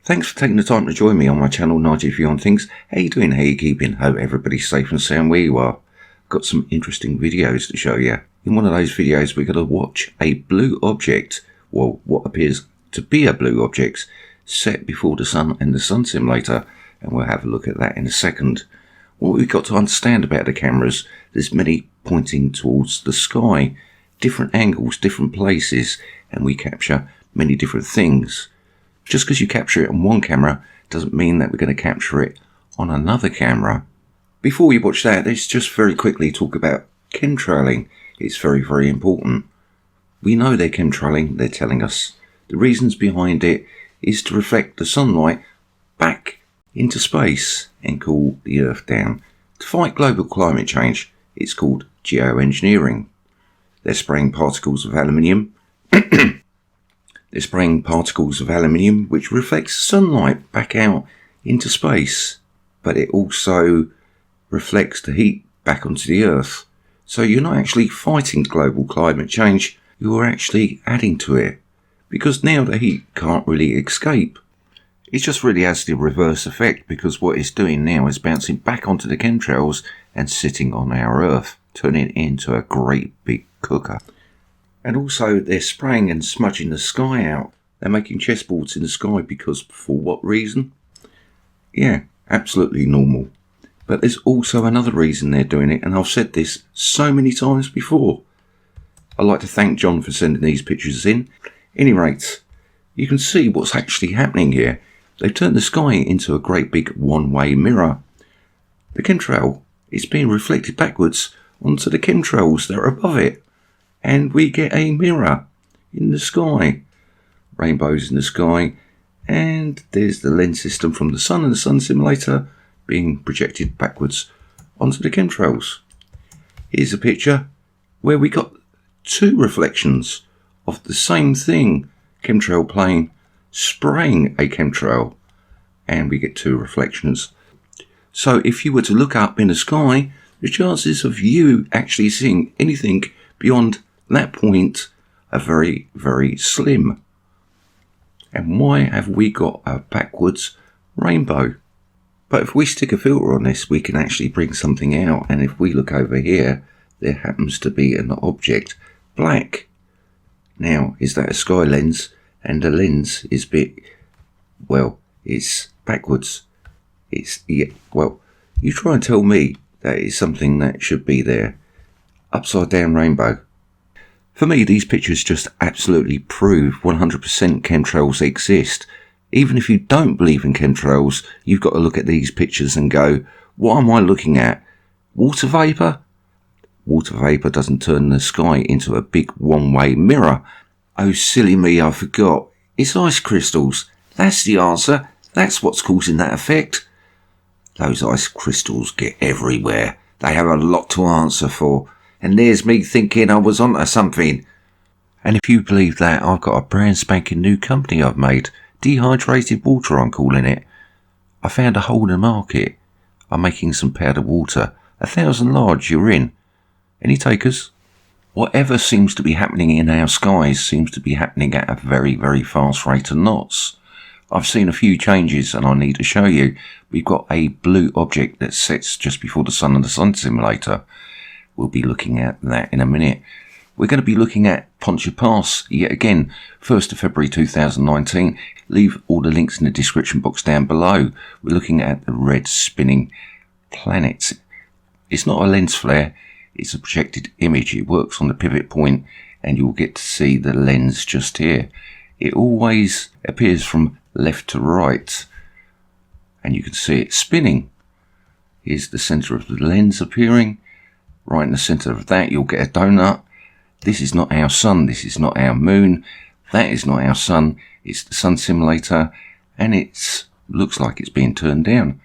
Thanks for taking the time to join me on my channel, Nigel View on Things. How you doing? How you keeping? Hope everybody's safe and sound where you are. Got some interesting videos to show you. In one of those videos we're going to watch a blue object, well what appears to be a blue object, set before the sun and the sun simulator, and we'll have a look at that in a second. What we've got to understand about the cameras, there's many pointing towards the sky, different angles, different places, and we capture many different things. Just because you capture it on one camera doesn't mean that we're going to capture it on another camera. Before we watch that, let's just very quickly talk about chemtrailing. It's very, very important. We know they're chemtrailing, they're telling us. The reasons behind it is to reflect the sunlight back into space and cool the Earth down. To fight global climate change, it's called geoengineering. They're spraying particles of aluminium. They're spraying particles of aluminium which reflects sunlight back out into space, but it also reflects the heat back onto the Earth. So you're not actually fighting global climate change, you're actually adding to it, because now the heat can't really escape. It just really has the reverse effect, because what it's doing now is bouncing back onto the chemtrails and sitting on our Earth, turning it into a great big cooker. And also they're spraying and smudging the sky out. They're making chessboards in the sky because for what reason? Yeah, absolutely normal. But there's also another reason they're doing it, and I've said this so many times before. I'd like to thank John for sending these pictures in. At any rate, you can see what's actually happening here. They've turned the sky into a great big one-way mirror. The chemtrail is being reflected backwards onto the chemtrails that are above it. And we get a mirror in the sky. Rainbows in the sky. And there's the lens system from the sun and the sun simulator being projected backwards onto the chemtrails. Here's a picture where we got two reflections of the same thing. Chemtrail plane spraying a chemtrail. And we get two reflections. So if you were to look up in the sky, the chances of you actually seeing anything beyond that point are very, very slim. And why have we got a backwards rainbow? But if we stick a filter on this, we can actually bring something out. And if we look over here, there happens to be an object black. Now, is that a sky lens? And the lens is it's backwards. Well, you try and tell me that is something that should be there. Upside down rainbow. For me, these pictures just absolutely prove 100% chemtrails exist. Even if you don't believe in chemtrails, you've got to look at these pictures and go, what am I looking at? Water vapour? Water vapour doesn't turn the sky into a big one-way mirror. Oh, silly me, I forgot. It's ice crystals. That's the answer. That's what's causing that effect. Those ice crystals get everywhere. They have a lot to answer for. And there's me thinking I was onto something. And if you believe that, I've got a brand spanking new company I've made. Dehydrated water, I'm calling it. I found a hole in the market. I'm making some powdered water. 1,000 large, you're in. Any takers? Whatever seems to be happening in our skies seems to be happening at a very, very fast rate of knots. I've seen a few changes and I need to show you. We've got a blue object that sets just before the sun and the sun simulator. We'll be looking at that in a minute. We're going to be looking at Poncha Pass yet again, 1st of February 2019. Leave all the links in the description box down below. We're looking at the red spinning planets. It's not a lens flare, it's a projected image. It works on the pivot point and you'll get to see the lens just here. It always appears from left to right and you can see it spinning. Here's the center of the lens appearing. Right in the center of that you'll get a donut. This is not our sun, this is not our moon, that is not our sun, it's the sun simulator, and it looks like it's being turned down.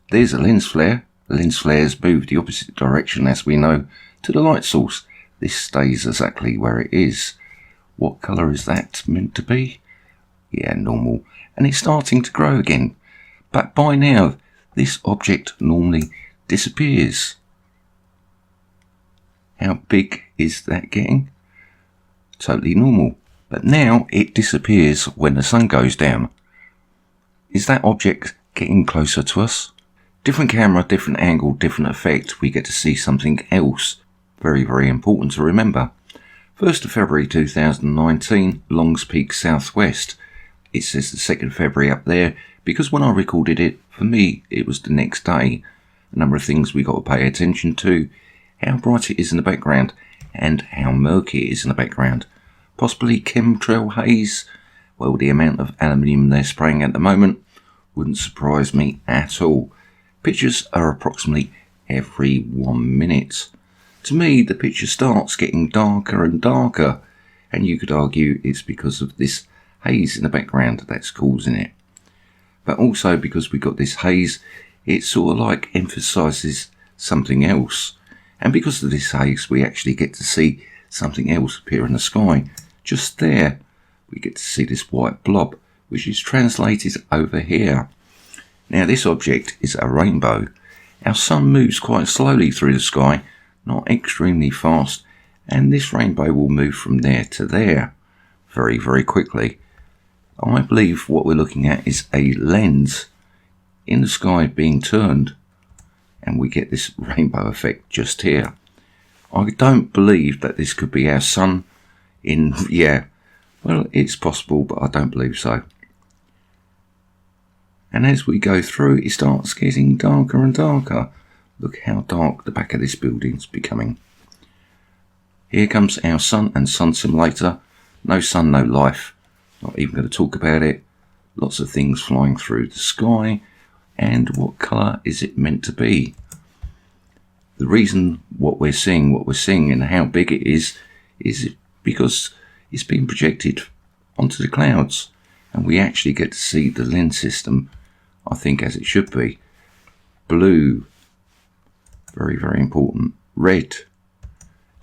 There's a lens flare. The lens flares move the opposite direction, as we know, to the light source. This stays exactly where it is. What colour is that meant to be? Yeah, normal. And it's starting to grow again. But by now, this object normally disappears. How big is that getting? Totally normal. But now it disappears when the sun goes down. Is that object getting closer to us? Different camera, different angle, different effect, we get to see something else. Very, very important to remember. 1st of February 2019, Longs Peak Southwest. It says the 2nd of February up there because when I recorded it, for me, it was the next day. A number of things we got to pay attention to. How bright it is in the background and how murky it is in the background. Possibly chemtrail haze. Well, the amount of aluminium they're spraying at the moment wouldn't surprise me at all. Pictures are approximately every 1 minute. To me, the picture starts getting darker and darker, and you could argue it's because of this haze in the background that's causing it. But also because we got this haze, it sort of like emphasises something else. And because of this haze, we actually get to see something else appear in the sky. Just there, we get to see this white blob, which is translated over here. Now, this object is a rainbow. Our sun moves quite slowly through the sky, not extremely fast, and this rainbow will move from there to there very, very quickly. I believe what we're looking at is a lens in the sky being turned, and we get this rainbow effect just here. I don't believe that this could be our sun well, it's possible, but I don't believe so. And as we go through, it starts getting darker and darker. Look how dark the back of this building's becoming. Here comes our sun and sun simulator. No sun, no life. Not even going to talk about it. Lots of things flying through the sky. And what colour is it meant to be? The reason what we're seeing and how big it is because it's being projected onto the clouds. And we actually get to see the lens system, I think, as it should be. Blue. Very, very important. Red.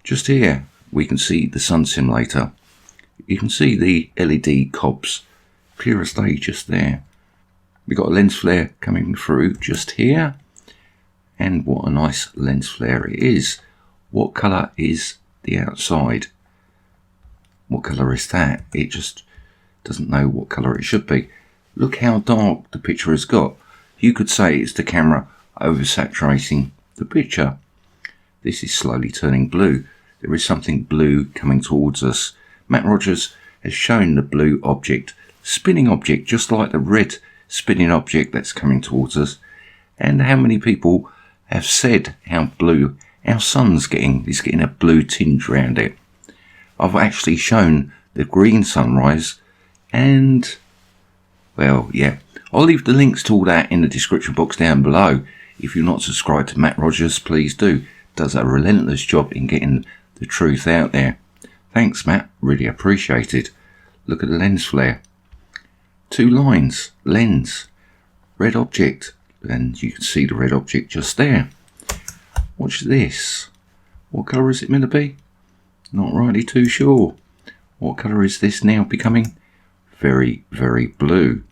Just here, we can see the sun simulator. You can see the LED cobs, clear as day just there. We've got a lens flare coming through just here. And what a nice lens flare it is. What colour is the outside? What colour is that? It just doesn't know what colour it should be. Look how dark the picture has got. You could say it's the camera oversaturating the picture. This is slowly turning blue. There is something blue coming towards us. Matt Rogers has shown the blue object, spinning object, just like the red spinning object that's coming towards us. And how many people have said how blue our sun's getting. It's getting a blue tinge around it. I've actually shown the green sunrise, and well, yeah, I'll leave the links to all that in the description box down below. If you're not subscribed to Matt Rogers, please do. Does a relentless job in getting the truth out there. Thanks, Matt. Really appreciate it. Look at the lens flare. 2 lines. Lens. Red object. And you can see the red object just there. Watch this. What colour is it meant to be? Not rightly too sure. What colour is this now becoming? Very, very blue.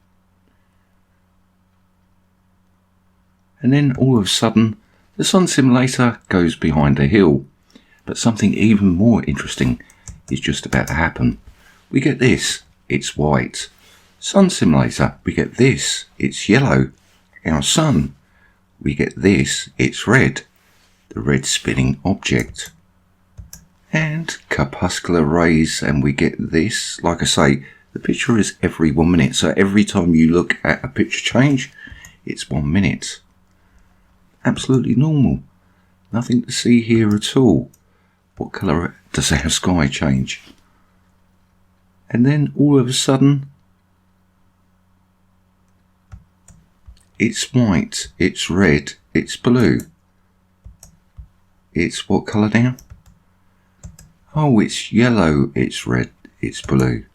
And then all of a sudden, the sun simulator goes behind a hill. But something even more interesting is just about to happen. We get this. It's white. Sun simulator. We get this. It's yellow. Our sun. We get this. It's red. The red spinning object. And corpuscular rays, and we get this. Like I say, the picture is every 1 minute. So every time you look at a picture change, it's 1 minute. Absolutely normal. Nothing to see here at all. What colour does our sky change? And then all of a sudden, it's white, it's red, it's blue. It's what colour now? Oh, it's yellow, it's red, it's blue.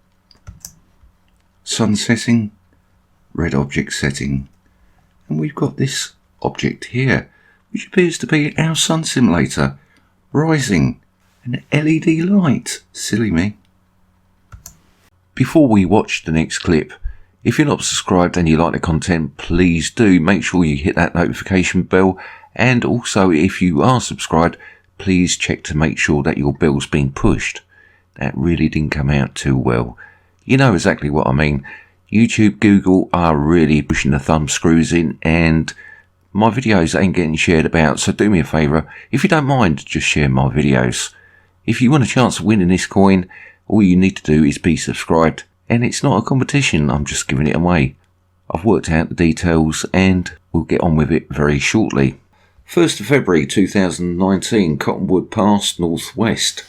Sun setting, red object setting. And we've got this object here, which appears to be our sun simulator, rising. An LED light. Silly me. Before we watch the next clip, if you're not subscribed and you like the content, please do make sure you hit that notification bell. And also, if you are subscribed, please check to make sure that your bell's been pushed. That really didn't come out too well. You know exactly what I mean. YouTube, Google are really pushing the thumb screws in, and my videos ain't getting shared about, so do me a favour, if you don't mind, just share my videos. If you want a chance of winning this coin, all you need to do is be subscribed, and it's not a competition, I'm just giving it away. I've worked out the details and we'll get on with it very shortly. 1st of February 2019, Cottonwood Pass, Northwest.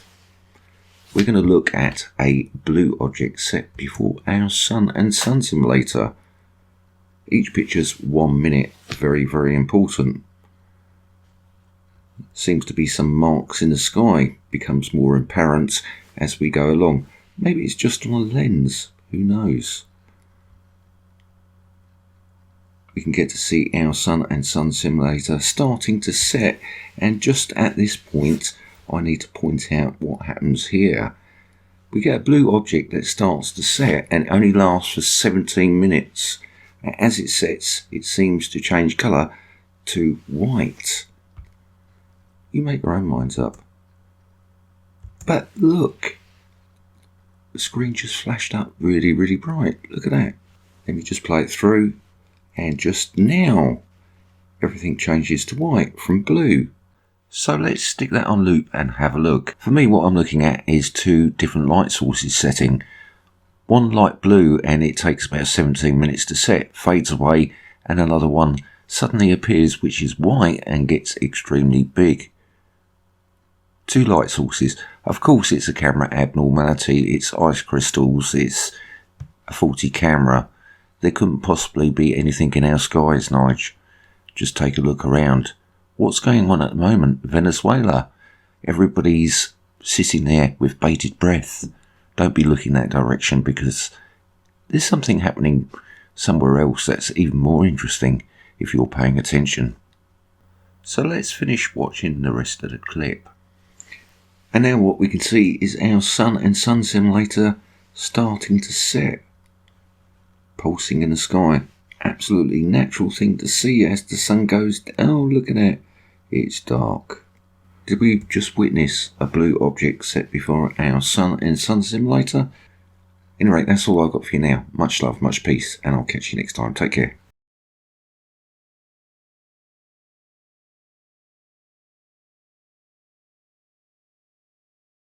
We're going to look at a blue object set before our sun and sun simulator. Each picture's 1 minute, very, very important. Seems to be some marks in the sky, becomes more apparent as we go along. Maybe it's just on a lens, who knows. We can get to see our sun and sun simulator starting to set, and just at this point I need to point out what happens here. We get a blue object that starts to set and it only lasts for 17 minutes. As it sets, it seems to change colour to white. You make your own minds up. But look, the screen just flashed up really, really bright. Look at that. Let me just play it through, and just now everything changes to white from blue. So let's stick that on loop and have a look. For me, what I'm looking at is 2 different light sources setting. One light blue and it takes about 17 minutes to set, fades away, and another one suddenly appears which is white and gets extremely big. 2 light sources. Of course it's a camera abnormality, it's ice crystals, it's a faulty camera. There couldn't possibly be anything in our skies, Nige. Just take a look around. What's going on at the moment? Venezuela. Everybody's sitting there with bated breath. Don't be looking that direction, because there's something happening somewhere else that's even more interesting if you're paying attention. So let's finish watching the rest of the clip. And now what we can see is our sun and sun simulator starting to set. Pulsing in the sky. Absolutely natural thing to see as the sun goes down. Oh, look at that. It's dark. Did we just witness a blue object set before our sun and sun simulator? Anyway, that's all I've got for you now. Much love, much peace, and I'll catch you next time. Take care.